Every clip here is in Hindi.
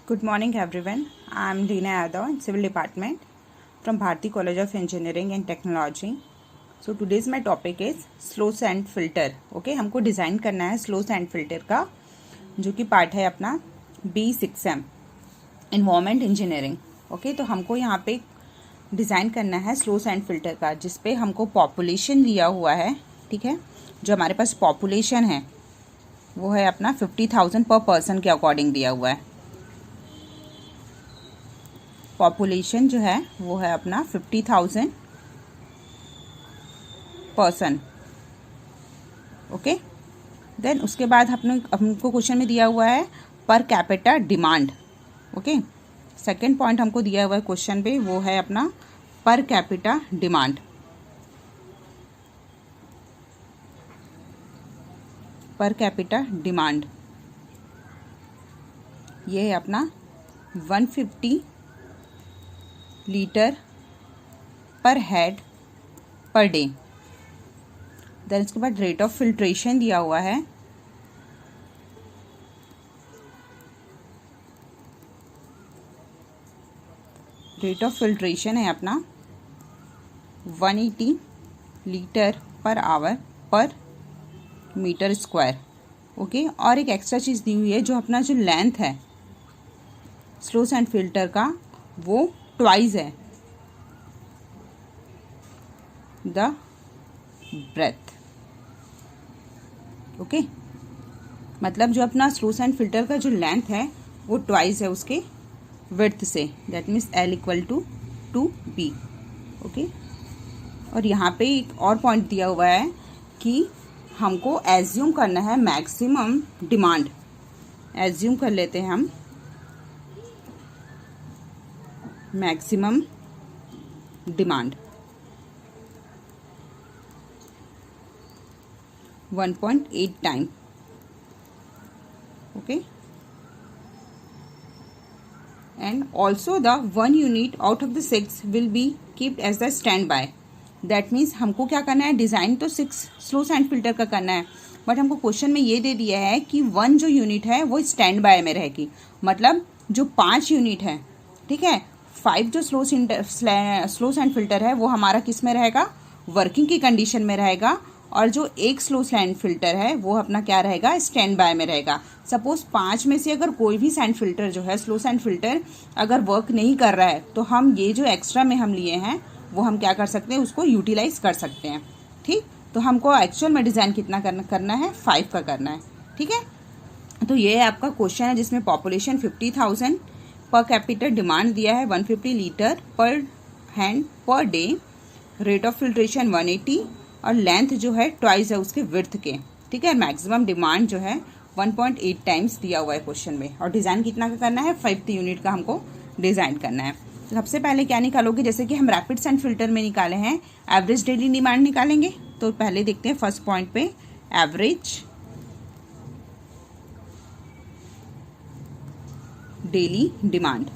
Good morning everyone. I am Reena Yadav in Civil Department from Bharati College of Engineering and Technology. So today's my topic is slow sand filter. Okay, हमको डिज़ाइन करना है स्लो सैंड फिल्टर का, जो कि पार्ट है अपना B6M इन्वायरमेंट इंजीनियरिंग. ओके, तो हमको यहाँ पे डिज़ाइन करना है स्लो सैंड फिल्टर का, जिसपे हमको पॉपुलेशन दिया हुआ है. ठीक है, जो हमारे पास पॉपुलेशन है वो है अपना 50,000 पर पर्सन के अकॉर्डिंग दिया हुआ है. पॉपुलेशन जो है वो है अपना 50,000 पर्सन. ओके, देन उसके बाद हमको क्वेश्चन में दिया हुआ है per capita demand. Okay, second point हमको दिया हुआ है क्वेश्चन पे, वो है अपना per capita demand. Per capita demand ये है अपना 150 लीटर पर हेड पर डे. देन इसके बाद रेट ऑफ फिल्ट्रेशन दिया हुआ है. रेट ऑफ फिल्ट्रेशन है अपना 180 लीटर पर आवर पर मीटर स्क्वायर. ओके, और एक एक्स्ट्रा चीज़ दी हुई है, जो अपना जो लेंथ है स्लो सैंड फिल्टर का वो ट्वाइस है द ब्रेथ. ओके, मतलब जो अपना स्लो सैंड फिल्टर का जो लेंथ है वो ट्वाइस है उसके विड्थ से. That means L = 2B. Okay, और यहाँ पे एक और पॉइंट दिया हुआ है कि हमको एज्यूम करना है मैक्सिमम डिमांड. एज्यूम कर लेते हैं हम maximum demand 1.8 time. Okay, and also the 1 unit out of the 6 will be kept as the standby. That means हमको क्या करना है, डिज़ाइन तो 6 स्लो सैंड फिल्टर का करना है, बट हमको क्वेश्चन में ये दे दिया है कि 1 जो यूनिट है वो स्टैंड बाय में रहेगी. मतलब जो 5 यूनिट है, ठीक है, 5 जो स्लो सैंड फिल्टर है वो हमारा किस में रहेगा, वर्किंग की कंडीशन में रहेगा. और जो एक स्लो सैंड फिल्टर है वो अपना क्या रहेगा, स्टैंड बाय में रहेगा. सपोज 5 में से अगर कोई भी सैंड फिल्टर जो है स्लो सैंड फिल्टर अगर वर्क नहीं कर रहा है, तो हम ये जो एक्स्ट्रा में हम लिए हैं वो हम क्या कर सकते हैं, उसको यूटिलाइज कर सकते हैं. ठीक, तो हमको एक्चुअल में डिज़ाइन कितना करना है, 5 का करना है. ठीक है, तो ये आपका क्वेश्चन है जिसमें पॉपुलेशन 50,000 पर कैपिटल डिमांड दिया है 150 लीटर पर hand per day, rate of filtration 180 और लेंथ जो है ट्वाइस है उसके विड्थ के. ठीक है, मैक्सिमम डिमांड जो है 1.8 टाइम्स दिया हुआ है क्वेश्चन में. और डिज़ाइन कितना का करना है, 5 यूनिट का हमको डिज़ाइन करना है. तो सबसे पहले क्या निकालोगे, जैसे कि हम रैपिड सैंड फिल्टर में निकाले हैं एवरेज डेली डिमांड निकालेंगे. तो पहले देखते हैं फर्स्ट पॉइंट पे एवरेज डेली डिमांड.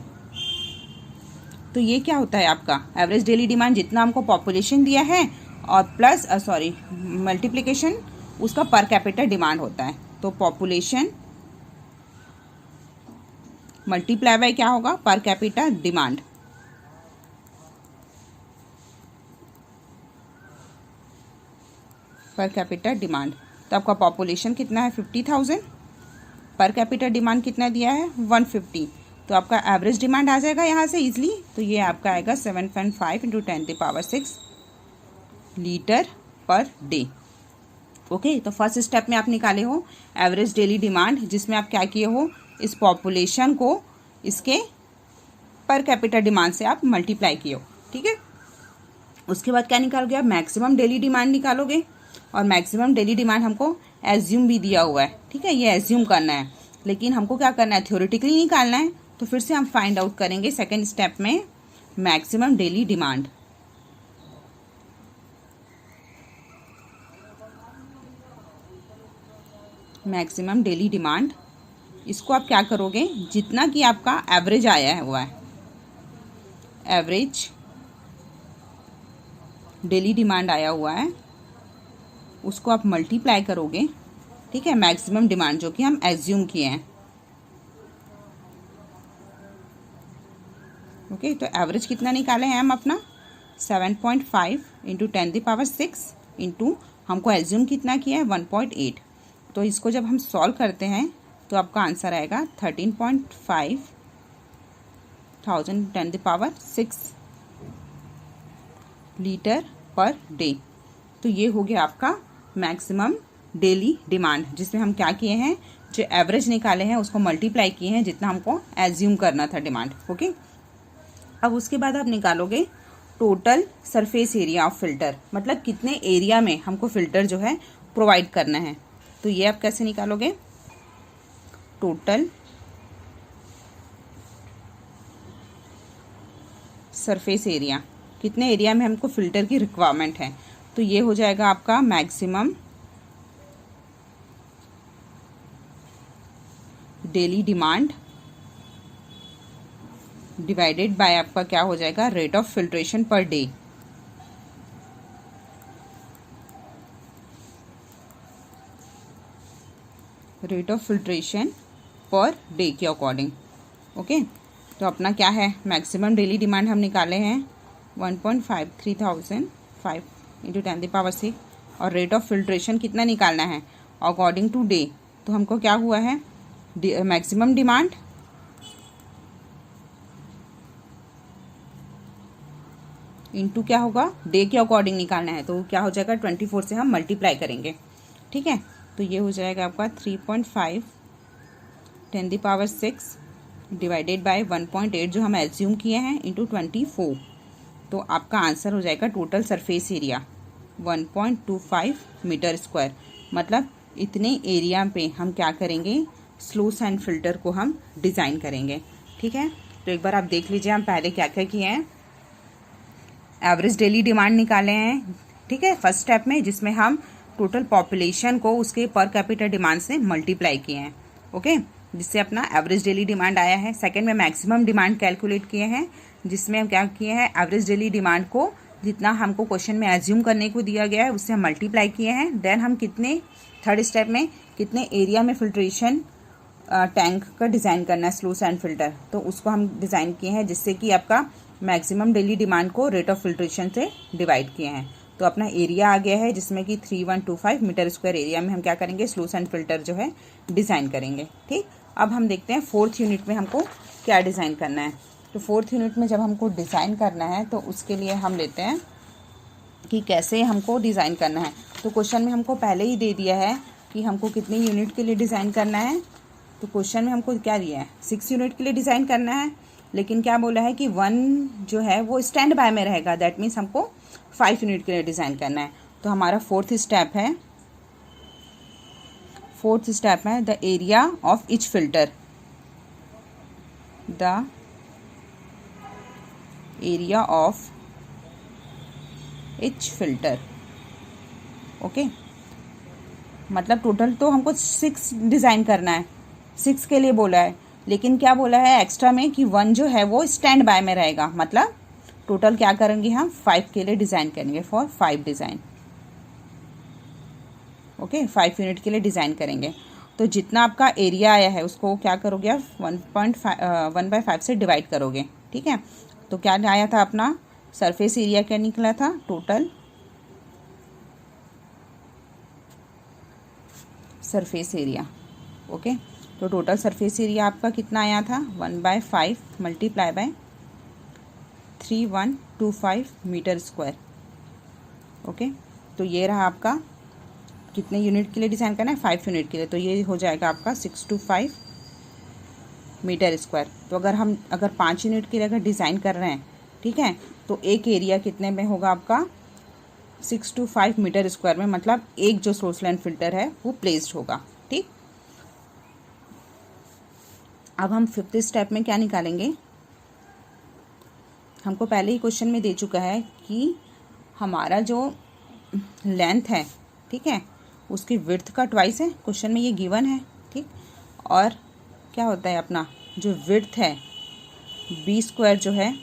तो ये क्या होता है आपका एवरेज डेली डिमांड, जितना हमको पॉपुलेशन दिया है और प्लस मल्टीप्लिकेशन उसका पर कैपिटल डिमांड होता है. तो पॉपुलेशन मल्टीप्लाई बाय क्या होगा, पर कैपिटल डिमांड. पर कैपिटल डिमांड, तो आपका पॉपुलेशन कितना है 50,000, पर कैपिटल डिमांड कितना दिया है 150. तो आपका एवरेज डिमांड आ जाएगा यहाँ से इजीली. तो ये आपका आएगा 7.5 × 10⁶ लीटर पर डे. ओके, तो फर्स्ट स्टेप में आप निकाले हो एवरेज डेली डिमांड, जिसमें आप क्या किए हो, इस पॉपुलेशन को इसके पर कैपिटल डिमांड से आप मल्टीप्लाई किए हो. ठीक है, उसके बाद क्या निकालोगे, आप मैक्सिमम डेली डिमांड निकालोगे. और मैक्सिमम डेली डिमांड हमको एज्यूम भी दिया हुआ है. ठीक है, ये एज्यूम करना है, लेकिन हमको क्या करना है, थ्योरेटिकली निकालना है. तो फिर से हम फाइंड आउट करेंगे सेकेंड स्टेप में maximum daily demand. Maximum daily demand, इसको आप क्या करोगे, जितना कि आपका एवरेज आया है हुआ है, एवरेज डेली डिमांड आया हुआ है उसको आप मल्टीप्लाई करोगे. ठीक है, मैक्सिमम डिमांड जो कि हम एज्यूम किए हैं, ओके, तो एवरेज कितना निकाले हैं हम अपना 7.5 इंटू 10⁶ इंटू हमको एज्यूम कितना किया है 1.8। तो इसको जब हम सॉल्व करते हैं तो आपका आंसर आएगा 13.5 10⁶ लीटर पर डे। तो ये हो गया आपका मैक्सिमम डेली डिमांड, जिसमें हम क्या किए हैं, जो एवरेज निकाले हैं उसको मल्टीप्लाई किए हैं जितना हमको एज्यूम करना था डिमांड। ओके, अब उसके बाद आप निकालोगे total surface area of filter, मतलब कितने एरिया में हमको फिल्टर जो है प्रोवाइड करना है। तो ये आप कैसे निकालोगे, टोटल सरफेस एरिया, कितने एरिया में हमको फिल्टर की रिक्वायरमेंट है। तो ये हो जाएगा आपका maximum daily demand divided by आपका क्या हो जाएगा, rate of filtration per day. Rate of filtration per day के अकॉर्डिंग। ओके, तो अपना क्या है, मैक्सिमम डेली डिमांड हम निकाले हैं 1.53,005 इंटू 10⁶, और रेट ऑफ फिल्ट्रेशन कितना निकालना है अकॉर्डिंग टू डे। तो हमको क्या हुआ है, मैक्सिमम डिमांड इंटू क्या होगा, डे के अकॉर्डिंग निकालना है। तो क्या हो जाएगा, 24 से हम मल्टीप्लाई करेंगे। ठीक है, तो ये हो जाएगा आपका 3.5 10⁶ डिवाइडेड बाय 1.8 जो हम एज्यूम किए हैं इंटू 24। तो आपका आंसर हो जाएगा total surface area 1.25 metre square. मतलब इतने एरिया पे हम क्या करेंगे, स्लो सैंड फिल्टर को हम डिज़ाइन करेंगे। ठीक है, तो एक बार आप देख लीजिए हम पहले क्या क्या किए हैं। एवरेज डेली डिमांड निकाले हैं, ठीक है, फर्स्ट स्टेप में, जिसमें हम टोटल पॉपुलेशन को उसके पर कैपिटा डिमांड से मल्टीप्लाई किए हैं। ओके, जिससे अपना एवरेज डेली डिमांड आया है। सेकंड में मैक्सिमम डिमांड कैलकुलेट किए हैं, जिसमें हम क्या किए हैं, एवरेज डेली डिमांड को जितना हमको क्वेश्चन में एज्यूम करने को दिया गया है उससे हम मल्टीप्लाई किए हैं। देन हम कितने, थर्ड स्टेप में कितने एरिया में फिल्ट्रेशन टैंक का डिज़ाइन करना है स्लो सैंड फिल्टर, तो उसको हम डिज़ाइन किए हैं, जिससे कि आपका मैक्सिमम डेली डिमांड को रेट ऑफ फिल्ट्रेशन से डिवाइड किए हैं। तो अपना एरिया आ गया है, जिसमें कि 3125 मीटर स्क्वायर एरिया में हम क्या करेंगे, स्लो सैंड फिल्टर जो है डिज़ाइन करेंगे। ठीक, अब हम देखते हैं फोर्थ यूनिट में हमको क्या डिज़ाइन करना है। तो फोर्थ यूनिट में जब हमको डिज़ाइन करना है तो उसके लिए हम लेते हैं कि कैसे हमको डिज़ाइन करना है। तो क्वेश्चन में हमको पहले ही दे दिया है कि हमको कितने यूनिट के लिए डिज़ाइन करना है। तो क्वेश्चन में हमको क्या दिया है, 6 यूनिट के लिए डिज़ाइन करना है, लेकिन क्या बोला है कि 1 जो है वो स्टैंड बाय में रहेगा। दैट मीन्स हमको 5 यूनिट के लिए डिज़ाइन करना है। तो हमारा फोर्थ स्टेप है the area of each filter, the area of each filter. Okay, मतलब टोटल तो हमको 6 डिज़ाइन करना है, 6 के लिए बोला है, लेकिन क्या बोला है एक्स्ट्रा में कि 1 जो है वो स्टैंड बाय में रहेगा। मतलब टोटल क्या करेंगे हम, 5 के लिए डिज़ाइन करेंगे, फॉर 5 डिज़ाइन। ओके, 5 यूनिट के लिए डिज़ाइन करेंगे। तो जितना आपका एरिया आया है उसको क्या करोगे आप, 1/5 से डिवाइड करोगे। ठीक है, तो क्या आया था अपना सरफेस एरिया, क्या निकला था, टोटल सरफेस एरिया। ओके, तो टोटल सरफेस एरिया आपका कितना आया था, 1/5 multiply by 3125 metre square. Okay, तो ये रहा आपका, कितने यूनिट के लिए डिज़ाइन करना है, 5 यूनिट के लिए। तो ये हो जाएगा आपका 625 मीटर स्क्वायर। तो अगर 5 यूनिट के लिए अगर डिज़ाइन कर रहे हैं, ठीक है, तो एक एरिया कितने में होगा आपका, 625 मीटर स्क्वायर में, मतलब एक जो स्लो सैंड फिल्टर है वो प्लेस्ड होगा। ठीक, अब हम फिफ्थ स्टेप में क्या निकालेंगे, हमको पहले ही क्वेश्चन में दे चुका है कि हमारा जो लेंथ है, ठीक है, उसकी विड्थ का ट्वाइस है, क्वेश्चन में ये गिवन है। ठीक, और क्या होता है अपना जो विड्थ है, बी स्क्वायर जो है,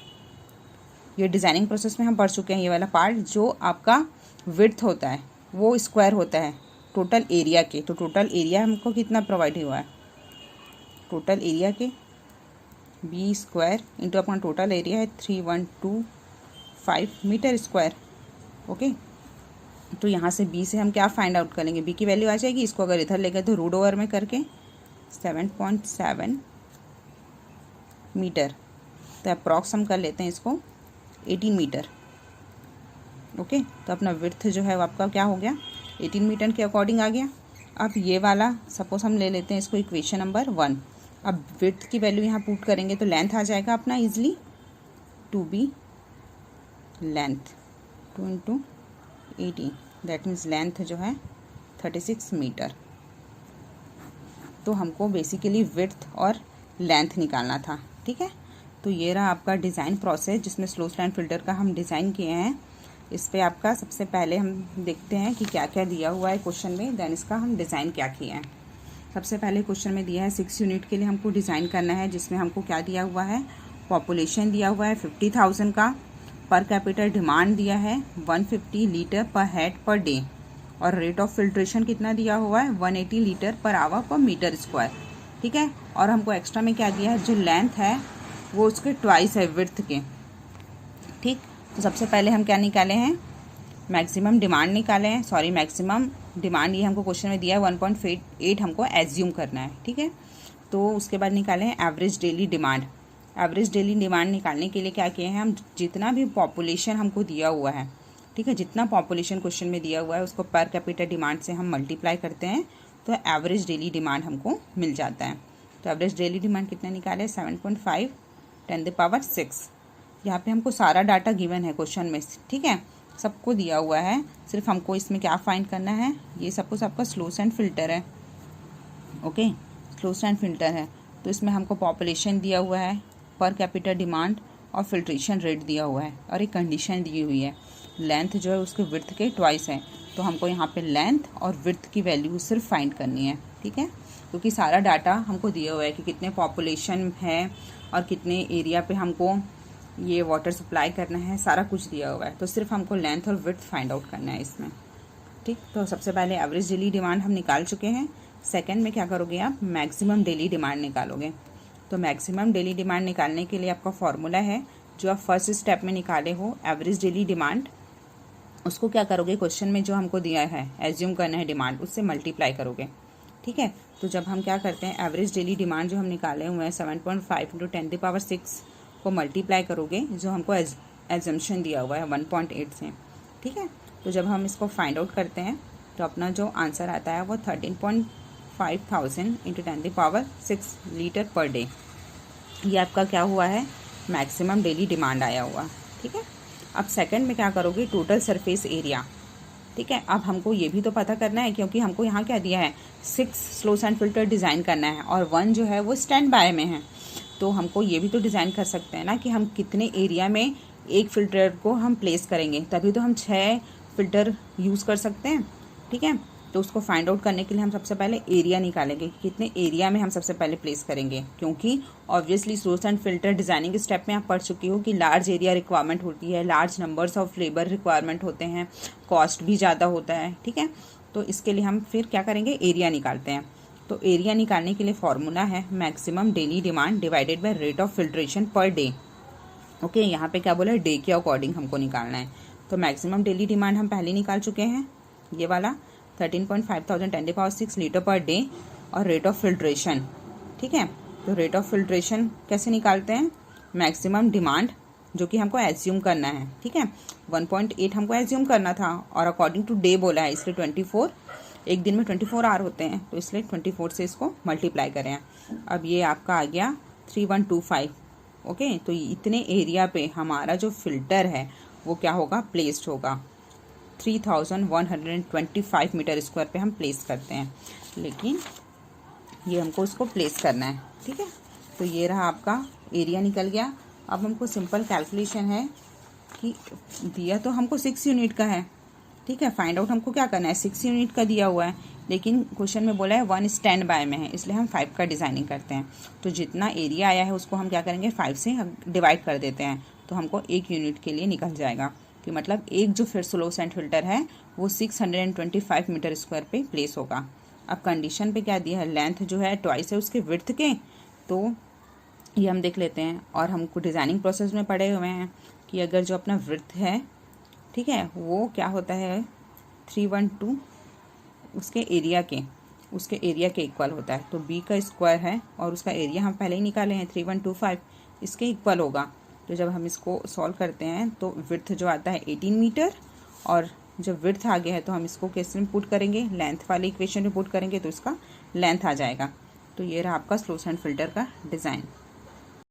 ये डिज़ाइनिंग प्रोसेस में हम पढ़ चुके हैं, ये वाला पार्ट, जो आपका विड्थ होता है वो स्क्वायर होता है टोटल एरिया के। तो टोटल एरिया हमको कितना प्रोवाइड हुआ है, टोटल एरिया के बी स्क्वायर इंटू अपना टोटल एरिया है 3125 मीटर स्क्वायर। ओके, तो यहाँ से बी से हम क्या फाइंड आउट करेंगे, बी की वैल्यू आ जाएगी, इसको अगर इधर ले गए तो रूट ओवर में करके 7.7 मीटर, तो अप्रॉक्स हम कर लेते हैं इसको 18 मीटर। ओके, तो अपना विड्थ जो है वो आपका क्या हो गया 18 मीटर के अकॉर्डिंग आ गया। अब ये वाला सपोज हम ले लेते हैं इसको इक्वेशन नंबर 1। अब विड्थ की वैल्यू यहाँ पुट करेंगे तो लेंथ आ जाएगा अपना easily 2b length 2 into 18, that means length जो है 36 मीटर। तो हमको बेसिकली विड्थ और लेंथ निकालना था। ठीक है, तो ये रहा आपका डिज़ाइन प्रोसेस जिसमें स्लो स्टैंड फिल्टर का हम डिज़ाइन किए हैं। इस पे आपका सबसे पहले हम देखते हैं कि क्या क्या दिया हुआ है क्वेश्चन में, देन इसका हम डिज़ाइन क्या किए हैं। सबसे पहले क्वेश्चन में दिया है 6 यूनिट के लिए हमको डिज़ाइन करना है, जिसमें हमको क्या दिया हुआ है, पॉपुलेशन दिया हुआ है 50,000 का, पर कैपिटल डिमांड दिया है 150 लीटर पर हेड पर डे, और रेट ऑफ फिल्ट्रेशन कितना दिया हुआ है 180 लीटर पर आवर पर मीटर स्क्वायर। ठीक है, और हमको एक्स्ट्रा में क्या दिया है, जो लेंथ है वो उसके ट्वाइस है विड्थ के। ठीक, तो सबसे पहले हम क्या निकाले हैं, मैक्सिमम डिमांड निकाले हैं, सॉरी मैक्सिमम डिमांड ये हमको क्वेश्चन में दिया है 1.8 हमको एज्यूम करना है। ठीक है, तो उसके बाद निकाले हैं average daily demand. Average daily demand निकालने के लिए क्या किए हैं हम, जितना भी पॉपुलेशन हमको दिया हुआ है, ठीक है, जितना पॉपुलेशन क्वेश्चन में दिया हुआ है उसको पर कैपिटल डिमांड से हम मल्टीप्लाई करते हैं तो एवरेज डेली डिमांड हमको मिल जाता है। तो एवरेज डेली डिमांड कितना निकाले 7.5 10⁻⁶। यहाँ पे हमको सारा डाटा गिवन है क्वेश्चन में। ठीक है, सबको दिया हुआ है, सिर्फ हमको इसमें क्या फाइंड करना है, ये सपोज आपका स्लो स्टैंड फिल्टर है। ओके, स्लो स्टैंड फिल्टर है तो इसमें हमको पॉपुलेशन दिया हुआ है, पर कैपिटल डिमांड और फिल्ट्रेशन रेट दिया हुआ है, और एक कंडीशन दी हुई है लेंथ जो है उसके विड्थ के ट्वाइस है। तो हमको यहाँ पे लेंथ और विड्थ की वैल्यू सिर्फ फाइंड करनी है। ठीक है, क्योंकि सारा डाटा हमको दिया हुआ है कि कितने पॉपुलेशन है और कितने एरिया पे हमको ये वाटर सप्लाई करना है, सारा कुछ दिया हुआ है, तो सिर्फ हमको लेंथ और विड्थ फाइंड आउट करना है इसमें। ठीक, तो सबसे पहले एवरेज डेली डिमांड हम निकाल चुके हैं। सेकंड में क्या करोगे आप, मैक्सिमम डेली डिमांड निकालोगे। तो मैक्सिमम डेली डिमांड निकालने के लिए आपका फॉर्मूला है जो आप फर्स्ट स्टेप में निकाले हो, एवरेज डेली डिमांड, उसको क्या करोगे, क्वेश्चन में जो हमको दिया है एज्यूम करना है डिमांड, उससे मल्टीप्लाई करोगे। ठीक है, तो जब हम क्या करते हैं, एवरेज डेली डिमांड जो हम निकाले हुए हैं 7.5 इंटू 10⁻⁶ को मल्टीप्लाई करोगे, जो हमको एजम्पशन दिया हुआ है 1.8 से। ठीक है, तो जब हम इसको फाइंड आउट करते हैं तो अपना जो आंसर आता है वो 13,500 इंटू 10⁻⁶ लीटर पर डे। ये आपका क्या हुआ है, मैक्सिमम डेली डिमांड आया हुआ। ठीक है, अब सेकंड में क्या करोगे, टोटल सरफेस एरिया। ठीक है, अब हमको ये भी तो पता करना है, क्योंकि हमको यहाँ क्या दिया है 6 स्लो स्टैंड फिल्टर डिज़ाइन करना है और 1 जो है वो स्टैंड बाय में है। तो हमको ये भी तो डिज़ाइन कर सकते हैं ना कि हम कितने एरिया में एक फ़िल्टर को हम प्लेस करेंगे, तभी तो हम 6 फ़िल्टर यूज़ कर सकते हैं। ठीक है, तो उसको फाइंड आउट करने के लिए हम सबसे पहले एरिया निकालेंगे, कितने एरिया में हम सबसे पहले प्लेस करेंगे, क्योंकि obviously source and filter designing step में आप पढ़ चुकी हो कि लार्ज एरिया रिक्वायरमेंट होती है, large numbers of labour requirement होते हैं, कॉस्ट भी ज़्यादा होता है। ठीक है, तो इसके लिए हम फिर क्या करेंगे, एरिया निकालते हैं। तो एरिया निकालने के लिए फॉर्मूला है maximum daily demand divided by rate of filtration per day. Okay, यहाँ पे क्या बोला है, डे के अकॉर्डिंग हमको निकालना है। तो मैक्सिमम डेली डिमांड हम पहले निकाल चुके हैं, ये वाला 13,500 10⁻⁶ लीटर पर डे, और रेट ऑफ फिल्ट्रेशन। ठीक है, तो रेट ऑफ फिल्ट्रेशन कैसे निकालते हैं, मैक्सिमम डिमांड जो कि हमको एज्यूम करना है। ठीक है, 1.8 हमको एज्यूम करना था और अकॉर्डिंग टू डे बोला है, इसलिए 24, एक दिन में 24 आवर होते हैं, तो इसलिए 24 से इसको मल्टीप्लाई करें। अब ये आपका आ गया 3125। ओके, तो इतने एरिया पे हमारा जो फिल्टर है वो क्या होगा, प्लेस्ड होगा। 3125 मीटर स्क्वायर पे हम प्लेस करते हैं, लेकिन ये हमको इसको प्लेस करना है। ठीक है, तो ये रहा आपका एरिया निकल गया। अब हमको सिंपल कैलकुलेशन है कि दिया तो हमको 6 यूनिट का है। ठीक है, फाइंड आउट हमको क्या करना है, 6 यूनिट का दिया हुआ है, लेकिन क्वेश्चन में बोला है 1 स्टैंड बाय में है, इसलिए हम 5 का डिज़ाइनिंग करते हैं। तो जितना एरिया आया है उसको हम क्या करेंगे, 5 से डिवाइड कर देते हैं, तो हमको 1 यूनिट के लिए निकल जाएगा। कि मतलब एक जो फिर स्लो स्टैंड फिल्टर है वो 625 मीटर स्क्वायर पे प्लेस होगा। अब कंडीशन पे क्या दिया है, लेंथ जो है ट्वाइस है उसके विड्थ के, तो ये हम देख लेते हैं। और हमको डिज़ाइनिंग प्रोसेस में पढ़े हुए हैं कि अगर जो अपना विड्थ है, ठीक है, वो क्या होता है 312 उसके एरिया के इक्वल होता है। तो बी का स्क्वायर है और उसका एरिया हम पहले ही निकाले हैं 3125, इसके इक्वल होगा। तो जब हम इसको सॉल्व करते हैं तो विड्थ जो आता है 18 मीटर, और जब विड्थ आ गया है तो हम इसको कैसे में पुट करेंगे, लेंथ वाले इक्वेशन में पुट करेंगे तो इसका लेंथ आ जाएगा। तो ये रहा आपका स्लो सैंड फिल्टर का डिज़ाइन।